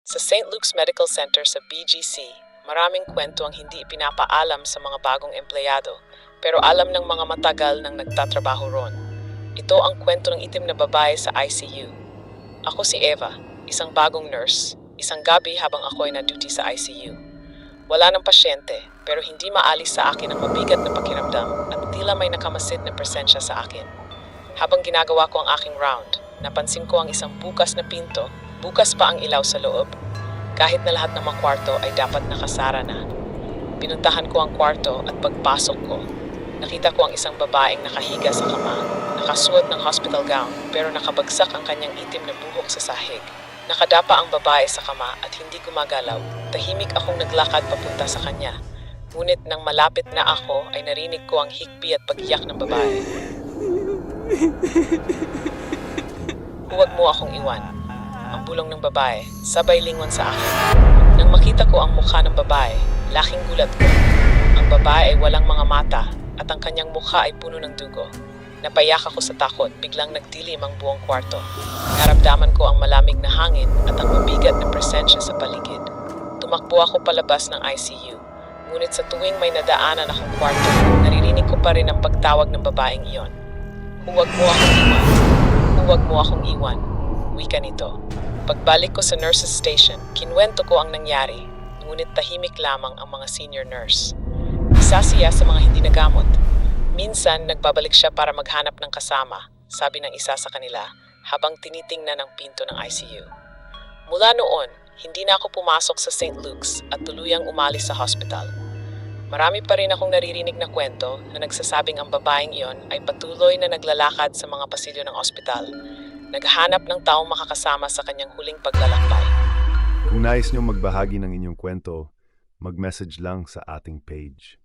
Sa St. Luke's Medical Center sa BGC, maraming kwento ang hindi ipinapaalam sa mga bagong empleyado, pero alam ng mga matagal nang nagtatrabaho ron. Ito ang kwento ng itim na babae sa ICU. Ako si Eva, isang bagong nurse, isang gabi habang ako ay na-duty sa ICU. Wala ng pasyente, pero hindi maalis sa akin ang mabigat na pakiramdam at tila may nakamasid na presensya sa akin. Habang ginagawa ko ang aking round, napansin ko ang isang bukas na pinto, bukas pa ang ilaw sa loob. Kahit na lahat ng mga kwarto ay dapat nakasara na. Pinuntahan ko ang kwarto at pagpasok ko, nakita ko ang isang babaeng nakahiga sa kama, nakasuot ng hospital gown pero nakabagsak ang kanyang itim na buhok sa sahig. Nakadapa ang babae sa kama at hindi gumagalaw. Tahimik akong naglakad papunta sa kanya. Ngunit nang malapit na ako ay narinig ko ang hikbi at pag-iyak ng babae. Huwag mo akong iwan. Ang bulong ng babae, sabay lingon sa akin. Nang makita ko ang mukha ng babae, laking gulat ko. Ang babae ay walang mga mata at ang kanyang mukha ay puno ng dugo. Napayak ako sa takot, biglang nagdilim ang buong kwarto. Naramdaman ko ang malamig na hangin at ang mabigat na presensya sa paligid. Tumakbo ako palabas ng ICU. Ngunit sa tuwing may nadaanan akong kwarto, naririnig ko pa rin ang pagtawag ng babaeng iyon. Huwag mo akong iwan. Huwag mo akong iwan. Wika nito. Pagbalik ko sa nurse's station, kinwento ko ang nangyari. Ngunit tahimik lamang ang mga senior nurse. Isa siya sa mga hindi nagamot. Minsan, nagbabalik siya para maghanap ng kasama, sabi ng isa sa kanila, habang tinitingnan ang pinto ng ICU. Mula noon, hindi na ako pumasok sa St. Luke's at tuluyang umalis sa hospital. Marami pa rin akong naririnig na kwento na nagsasabing ang babaeng iyon ay patuloy na naglalakad sa mga pasilyo ng ospital, naghahanap ng taong makakasama sa kanyang huling paglalakbay. Kung nais niyong magbahagi ng inyong kwento, mag-message lang sa ating page.